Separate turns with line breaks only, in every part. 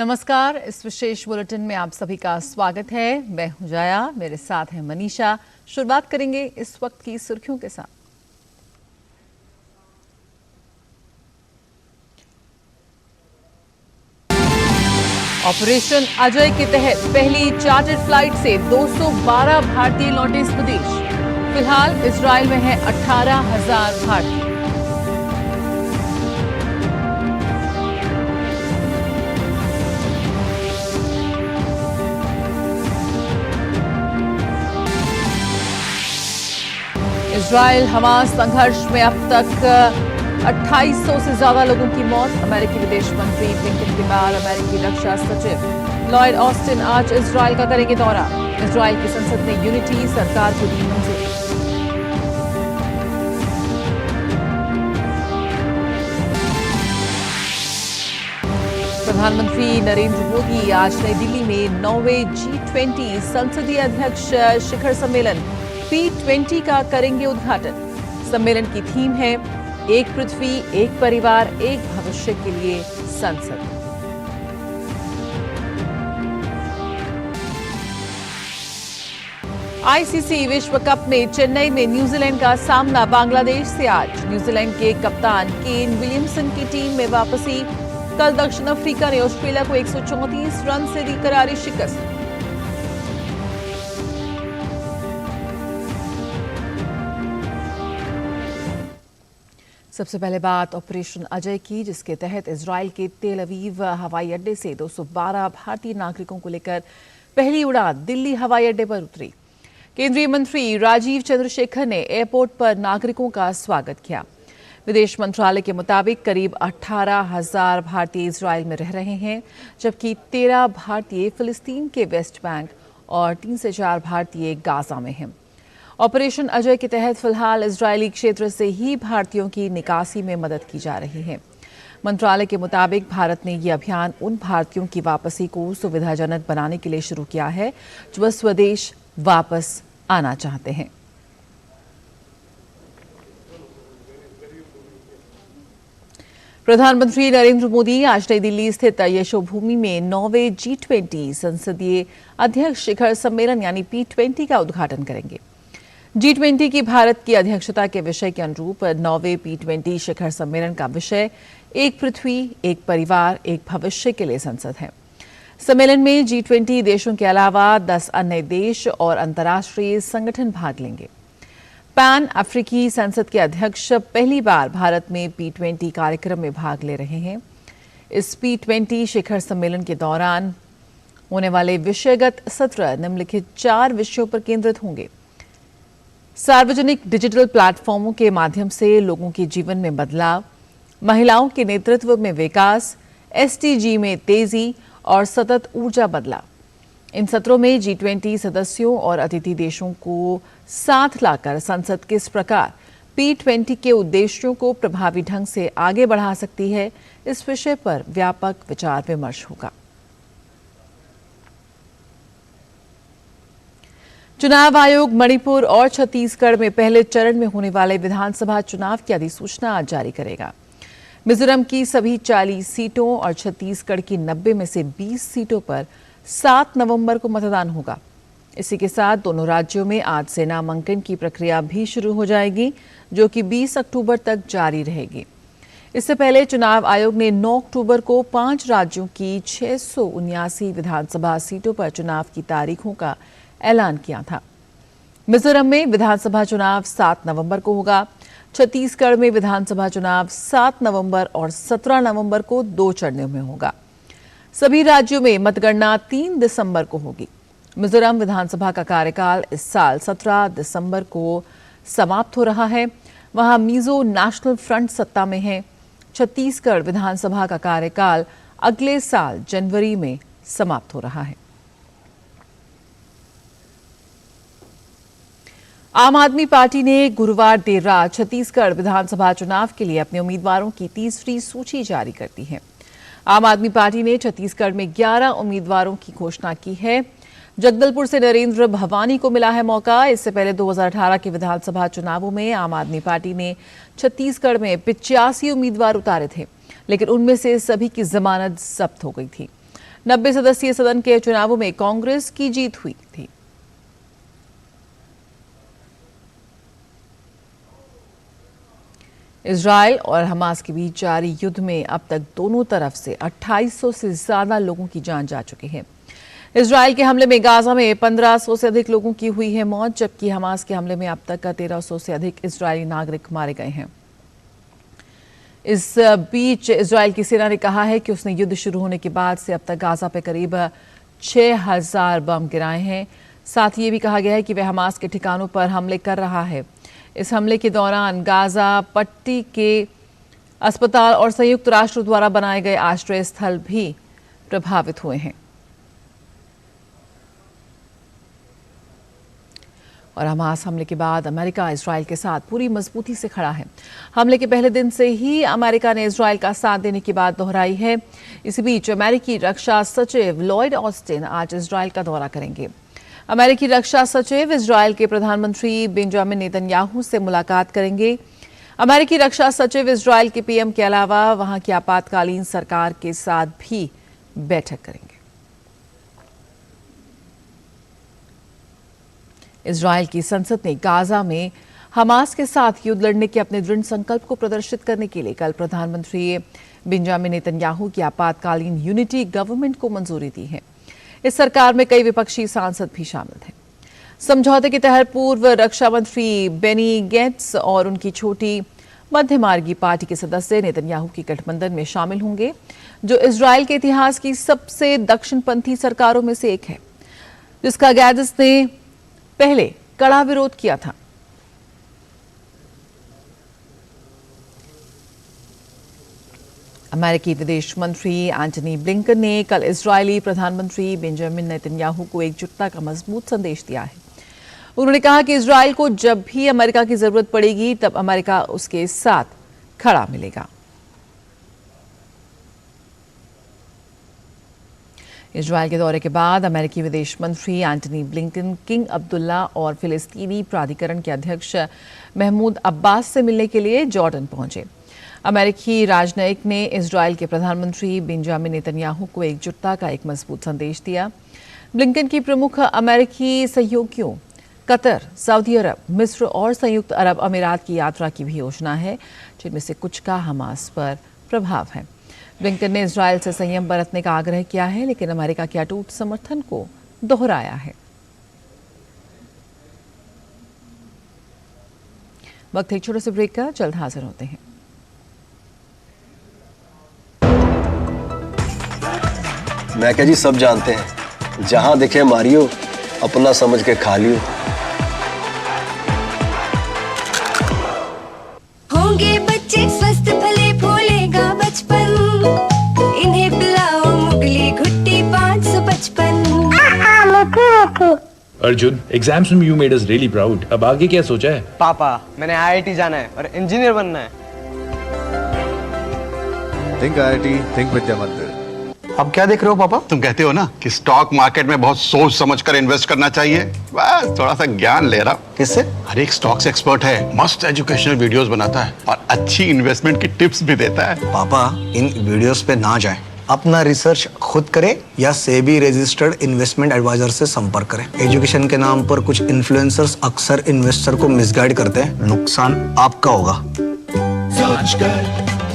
नमस्कार, इस विशेष बुलेटिन में आप सभी का स्वागत है। मैं हूं जया, मेरे साथ है मनीषा। शुरुआत करेंगे इस वक्त की सुर्खियों के साथ। ऑपरेशन अजय के तहत पहली चार्टर्ड फ्लाइट से 212 भारतीय लौटे स्वदेश। फिलहाल इजरायल में है 18,000 भारतीय। इजरायल हमास संघर्ष में अब तक 2800 से ज्यादा लोगों की मौत। अमेरिकी विदेश मंत्री ब्लिंकन के बाद अमेरिकी रक्षा सचिव लॉयड ऑस्टिन आज इजरायल का करेंगे दौरा। इजरायल की संसद ने यूनिटी सरकार को दी मंजूरी। प्रधानमंत्री नरेंद्र मोदी आज नई दिल्ली में 9वें G20 संसदीय अध्यक्ष शिखर सम्मेलन P20 का करेंगे उद्घाटन। सम्मेलन की थीम है एक पृथ्वी, एक परिवार, एक भविष्य के लिए संसद। आईसीसी विश्व कप में चेन्नई में न्यूजीलैंड का सामना बांग्लादेश से आज। न्यूजीलैंड के कप्तान केन विलियमसन की टीम में वापसी। कल दक्षिण अफ्रीका ने ऑस्ट्रेलिया को 134 रन से दी करारी शिकस्त। सबसे पहले बात ऑपरेशन अजय की, जिसके तहत इजरायल के तेल अवीव हवाई अड्डे से 212 भारतीय नागरिकों को लेकर पहली उड़ान दिल्ली हवाई अड्डे पर उतरी। केंद्रीय मंत्री राजीव चंद्रशेखर ने एयरपोर्ट पर नागरिकों का स्वागत किया। विदेश मंत्रालय के मुताबिक करीब 18,000 भारतीय इजरायल में रह रहे हैं, जबकि 13 भारतीय फिलिस्तीन के वेस्ट बैंक और 3 से 4 भारतीय गाजा में हैं। ऑपरेशन अजय के तहत फिलहाल इजरायली क्षेत्र से ही भारतीयों की निकासी में मदद की जा रही है। मंत्रालय के मुताबिक भारत ने यह अभियान उन भारतीयों की वापसी को सुविधाजनक बनाने के लिए शुरू किया है जो स्वदेश वापस आना चाहते हैं। प्रधानमंत्री नरेंद्र मोदी आज नई दिल्ली स्थित यशोभूमि में 9वें G20 संसदीय अध्यक्ष शिखर सम्मेलन यानी P20 का उद्घाटन करेंगे। G20 की भारत की अध्यक्षता के विषय के अनुरूप 9वें P20 शिखर सम्मेलन का विषय एक पृथ्वी, एक परिवार, एक भविष्य के लिए संसद है। सम्मेलन में G20 देशों के अलावा 10 अन्य देश और अंतर्राष्ट्रीय संगठन भाग लेंगे। पैन अफ्रीकी संसद के अध्यक्ष पहली बार भारत में P20 कार्यक्रम में भाग ले रहे हैं। इस P20 शिखर सम्मेलन के दौरान होने वाले विषयगत सत्र निम्नलिखित 4 विषयों पर केंद्रित होंगे। सार्वजनिक डिजिटल प्लेटफॉर्मों के माध्यम से लोगों के जीवन में बदलाव, महिलाओं के नेतृत्व में विकास, SDG में तेजी और सतत ऊर्जा बदलाव। इन सत्रों में G20 सदस्यों और अतिथि देशों को साथ लाकर संसद किस प्रकार P20 के उद्देश्यों को प्रभावी ढंग से आगे बढ़ा सकती है, इस विषय पर व्यापक विचार विमर्श होगा। चुनाव आयोग मणिपुर और छत्तीसगढ़ में पहले चरण में होने वाले विधानसभा चुनाव की अधिसूचना आज जारी करेगा। मिजोरम की सभी 40 सीटों और छत्तीसगढ़ की 90 में से 20 सीटों पर 7 नवंबर को मतदान होगा। इसी के साथ दोनों राज्यों में आज से नामांकन की प्रक्रिया भी शुरू हो जाएगी, जो कि 20 अक्टूबर तक जारी रहेगी। इससे पहले चुनाव आयोग ने 9 अक्टूबर को 5 राज्यों की 679 विधानसभा सीटों पर चुनाव की तारीखों का ऐलान किया था। मिजोरम में विधानसभा चुनाव 7 नवंबर को होगा। छत्तीसगढ़ में विधानसभा चुनाव 7 नवंबर और 17 नवंबर को 2 चरणों में होगा। सभी राज्यों में मतगणना 3 दिसंबर को होगी। मिजोरम विधानसभा का कार्यकाल इस साल 17 दिसंबर को समाप्त हो रहा है। वहां मिजो नेशनल फ्रंट सत्ता में है। छत्तीसगढ़ विधानसभा का कार्यकाल अगले साल जनवरी में समाप्त हो रहा है। आम आदमी पार्टी ने गुरुवार देर रात छत्तीसगढ़ विधानसभा चुनाव के लिए अपने उम्मीदवारों की तीसरी सूची जारी कर दी है। आम आदमी पार्टी ने छत्तीसगढ़ में 11 उम्मीदवारों की घोषणा की है। जगदलपुर से नरेंद्र भवानी को मिला है मौका। इससे पहले 2018 के विधानसभा चुनावों में आम आदमी पार्टी ने छत्तीसगढ़ में 85 उम्मीदवार उतारे थे, लेकिन उनमें से सभी की जमानत जब्त हो गई थी। 90 सदस्यीय सदन के चुनावों में कांग्रेस की जीत हुई थी। इजरायल और हमास के बीच जारी युद्ध में अब तक दोनों तरफ से 2800 से ज्यादा लोगों की जान जा चुकी है। इजरायल के हमले में गाजा में 1500 से अधिक लोगों की हुई है मौत, जबकि हमास के हमले में अब तक 1300 से अधिक इजरायली नागरिक मारे गए हैं। इस बीच इजरायल की सेना ने कहा है कि उसने युद्ध शुरू होने के बाद से अब तक गाजा पे करीब 6000 बम गिराए हैं। साथ ही ये भी कहा गया है कि वह हमास के ठिकानों पर हमले कर रहा है। इस हमले के दौरान गाजा पट्टी के अस्पताल और संयुक्त राष्ट्र द्वारा बनाए गए आश्रय स्थल भी प्रभावित हुए हैं। और हमास हमले के बाद अमेरिका इजरायल के साथ पूरी मजबूती से खड़ा है। हमले के पहले दिन से ही अमेरिका ने इजरायल का साथ देने की बात दोहराई है। इसी बीच अमेरिकी रक्षा सचिव लॉयड ऑस्टिन आज इजरायल का दौरा करेंगे। अमेरिकी रक्षा सचिव इजरायल के प्रधानमंत्री बेंजामिन नेतन्याहू से मुलाकात करेंगे। अमेरिकी रक्षा सचिव इजरायल के पीएम के अलावा वहां की आपातकालीन सरकार के साथ भी बैठक करेंगे। इजरायल की संसद ने गाजा में हमास के साथ युद्ध लड़ने के अपने दृढ़ संकल्प को प्रदर्शित करने के लिए कल प्रधानमंत्री बेंजामिन नेतन्याहू की आपातकालीन यूनिटी गवर्नमेंट को मंजूरी दी है। इस सरकार में कई विपक्षी सांसद भी शामिल थे। समझौते के तहत पूर्व रक्षा मंत्री बेनी गेट्स और उनकी छोटी मध्यमार्गी पार्टी के सदस्य नेतन्याहू की गठबंधन में शामिल होंगे, जो इजरायल के इतिहास की सबसे दक्षिणपंथी सरकारों में से एक है, जिसका गैट्स ने पहले कड़ा विरोध किया था। अमेरिकी विदेश मंत्री एंटनी ब्लिंकन ने कल इजरायली प्रधानमंत्री बेंजामिन नेतन्याहू को एकजुटता का मजबूत संदेश दिया है। उन्होंने कहा कि इजरायल को जब भी अमेरिका की जरूरत पड़ेगी तब अमेरिका उसके साथ खड़ा मिलेगा। इजरायल के दौरे के बाद अमेरिकी विदेश मंत्री एंटनी ब्लिंकन किंग अब्दुल्ला और फिलिस्तीनी प्राधिकरण के अध्यक्ष महमूद अब्बास से मिलने के लिए जॉर्डन पहुंचे। अमेरिकी राजनयिक ने इजरायल के प्रधानमंत्री बेंजामिन नेतन्याहू को एकजुटता का एक मजबूत संदेश दिया। ब्लिंकन की प्रमुख अमेरिकी सहयोगियों कतर, सऊदी अरब, मिस्र और संयुक्त अरब अमीरात की यात्रा की भी योजना है, जिनमें से कुछ का हमास पर प्रभाव है। ब्लिंकन ने इजरायल से संयम बरतने का आग्रह किया है, लेकिन अमेरिका के अटूट समर्थन को दोहराया है। वक्त एक छोटे से ब्रेक का, जल्द हाजिर होते हैं।
मैं क्या जी, सब जानते हैं, जहां दिखे मारियो, अपना समझ के खा लियो।
होंगे बच्चे स्वस्थ भले फूलेगा बचपन, इन्हें पिलाओ मुगली घुट्टी 555।
अर्जुन, एग्जाम्स में you made us really proud. अब आगे क्या सोचा है?
पापा, मैंने IIT जाना है और इंजीनियर बनना है।
थिंक IIT, थिंक विद्या मंदिर।
अब क्या देख रहे हो पापा?
तुम कहते हो ना कि स्टॉक मार्केट में बहुत सोच समझकर इन्वेस्ट करना चाहिए, बस थोड़ा सा ज्ञान ले रहा हूं।
किससे?
हर एक स्टॉक्स एक्सपर्ट है, मस्त एजुकेशनल वीडियोस बनाता है और अच्छी इन्वेस्टमेंट की टिप्स भी देता है।
पापा, इन वीडियोस पे ना जाएं। अपना रिसर्च खुद करें या सेबी रजिस्टर्ड इन्वेस्टमेंट एडवाइजर से संपर्क करें। एजुकेशन के नाम पर कुछ इन्फ्लुएंसर्स अक्सर इन्वेस्टर को मिसगाइड करते हैं, नुकसान आपका होगा।
सोच कर,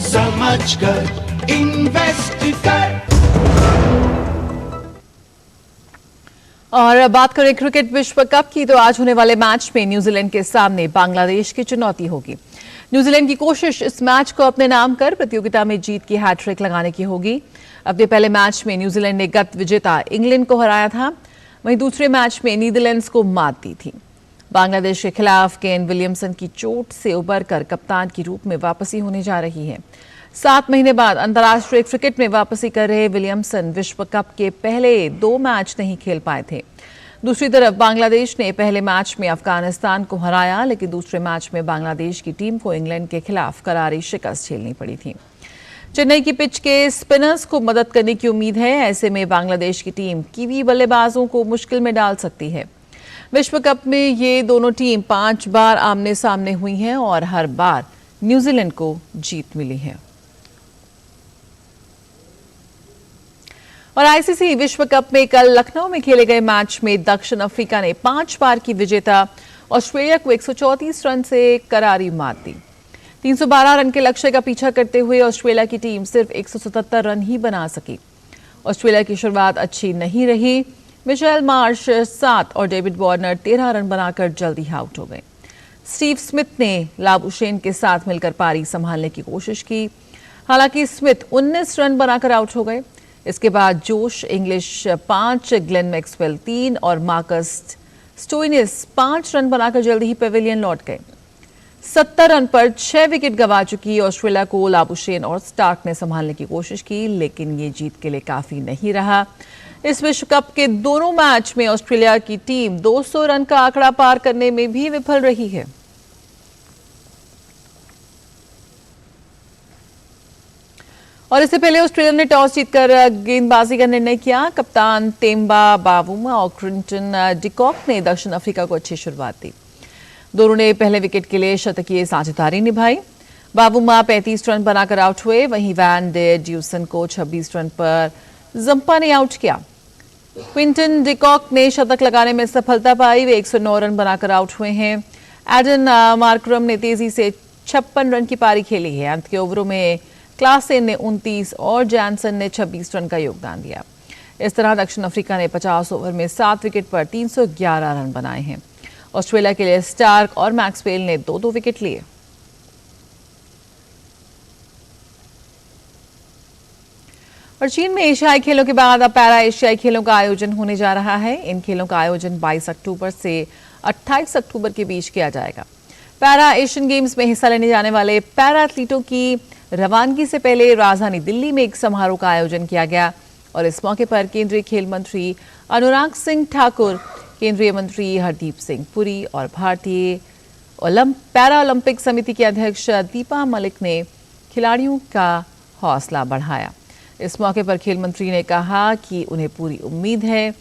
समझ कर, इन्वेस्ट कर।
और बात करें क्रिकेट विश्व कप की, तो आज होने वाले मैच में न्यूजीलैंड के सामने बांग्लादेश की चुनौती होगी। न्यूजीलैंड की कोशिश इस मैच को अपने नाम कर प्रतियोगिता में जीत की हैट्रिक लगाने की होगी। अपने पहले मैच में न्यूजीलैंड ने गत विजेता इंग्लैंड को हराया था, वहीं दूसरे मैच में नीदरलैंड्स को मात दी थी। बांग्लादेश के खिलाफ केन विलियमसन की चोट से उबरकर कप्तान के रूप में वापसी होने जा रही है। 7 महीने बाद अंतर्राष्ट्रीय क्रिकेट में वापसी कर रहे विलियमसन विश्व कप के पहले 2 मैच नहीं खेल पाए थे। दूसरी तरफ बांग्लादेश ने पहले मैच में अफगानिस्तान को हराया, लेकिन दूसरे मैच में बांग्लादेश की टीम को इंग्लैंड के खिलाफ करारी शिकस्त झेलनी पड़ी थी। चेन्नई की पिच के स्पिनर्स को मदद करने की उम्मीद है। ऐसे में बांग्लादेश की टीम कीवी बल्लेबाजों को मुश्किल में डाल सकती है। विश्व कप में ये दोनों टीम 5 बार आमने सामने हुई हैं और हर बार न्यूजीलैंड को जीत मिली है। और आईसीसी विश्व कप में कल लखनऊ में खेले गए मैच में दक्षिण अफ्रीका ने 5 बार की विजेता ऑस्ट्रेलिया को 134 रन से करारी मात दी। 312 रन के लक्ष्य का पीछा करते हुए ऑस्ट्रेलिया की टीम सिर्फ 177 रन ही बना सकी। ऑस्ट्रेलिया की शुरुआत अच्छी नहीं रही। मिशेल मार्श 7 और डेविड वार्नर 13 रन बनाकर जल्दी आउट हो गए। स्टीव स्मिथ ने लाबुशेन के साथ मिलकर पारी संभालने की कोशिश की, हालांकि स्मिथ 19 रन बनाकर आउट हो गए। इसके बाद जोश इंग्लिश 5, ग्लेन मैक्सवेल 3 और मार्कस स्टोइनिस 5 रन बनाकर जल्दी ही पेविलियन लौट गए। 70 रन पर 6 विकेट गंवा चुकी ऑस्ट्रेलिया को लाबुशेन और स्टार्क ने संभालने की कोशिश की, लेकिन ये जीत के लिए काफी नहीं रहा। इस विश्व कप के दोनों मैच में ऑस्ट्रेलिया की टीम 200 रन का आंकड़ा पार करने में भी विफल रही है। और इससे पहले ऑस्ट्रेलिया ने टॉस जीतकर गेंदबाजी का निर्णय किया। कप्तान तेम्बा बावुमा और क्विंटन डिकॉक ने दक्षिण अफ्रीका को अच्छी शुरुआत दी। दोनों ने पहले विकेट के लिए शतकीय साझेदारी निभाई। बावुमा 35 रन बनाकर आउट हुए, वहीं वैन डे ड्यूसन को 26 रन पर जंपा ने आउट किया। क्विंटन डिकॉक ने शतक लगाने में सफलता पाई, वे 109 रन बनाकर आउट हुए हैं। एडन मार्करम ने तेजी से 56 रन की पारी खेली है। अंत के ओवरों में क्लासेन ने 29 और जैनसन ने 26 रन का योगदान दिया। इस तरह दक्षिण अफ्रीका ने 50 ओवर में 7 विकेट पर 311 रन बनाए हैं। ऑस्ट्रेलिया के लिए स्टार्क और मैक्सवेल ने 2-2 विकेट लिए। और चीन में एशियाई खेलों के बाद अब पैरा एशियाई खेलों का आयोजन होने जा रहा है। इन खेलों का आयोजन 22 अक्टूबर से 28 अक्टूबर के बीच किया जाएगा। पैरा एशियन गेम्स में हिस्सा लेने जाने वाले पैरा एथलीटों की रवानगी से पहले राजधानी दिल्ली में एक समारोह का आयोजन किया गया और इस मौके पर केंद्रीय खेल मंत्री अनुराग सिंह ठाकुर, केंद्रीय मंत्री हरदीप सिंह पुरी और भारतीय पैरा ओलंपिक समिति के अध्यक्ष दीपा मलिक ने खिलाड़ियों का हौसला बढ़ाया। इस मौके पर खेल मंत्री ने कहा कि उन्हें पूरी उम्मीद है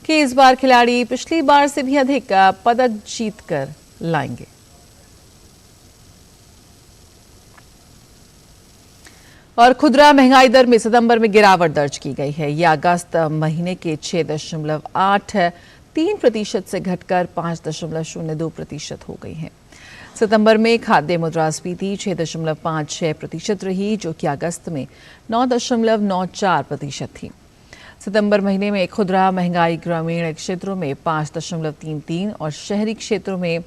कि इस बार खिलाड़ी पिछली बार से भी अधिक पदक जीतकर लाएंगे। और खुदरा महंगाई दर में सितंबर में गिरावट दर्ज की गई है। यह अगस्त महीने के 6.83% से घटकर 5.02% हो गई है। सितंबर में खाद्य मुद्रास्फीति 6.56% रही, जो कि अगस्त में 9.94% थी। सितंबर महीने में खुदरा महंगाई ग्रामीण क्षेत्रों में 5.33 और शहरी क्षेत्रों में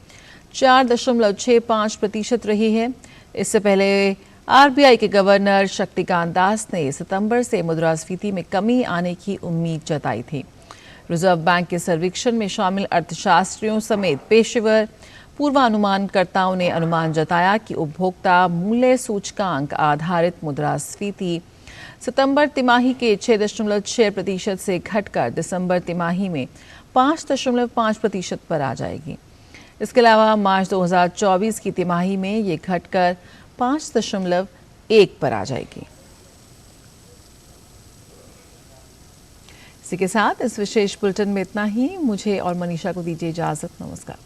4.65% रही है। इससे पहले आरबीआई के गवर्नर शक्तिकांत दास ने सितंबर से मुद्रास्फीति में कमी आने की उम्मीद जताई थी। रिजर्व बैंक के सर्वेक्षण में शामिल अर्थशास्त्रियों समेत पेशेवर पूर्वानुमानकर्ताओं ने अनुमान जताया कि उपभोक्ता मूल्य सूचकांक आधारित मुद्रास्फीति सितंबर तिमाही के 6.6% से घटकर दिसंबर तिमाही में 5.5% पर आ जाएगी। इसके अलावा मार्च 2024 की तिमाही में ये घटकर 5.1 पर आ जाएगी। इसी के साथ इस विशेष बुलेटिन में इतना ही। मुझे और मनीषा को दीजिए इजाजत। नमस्कार।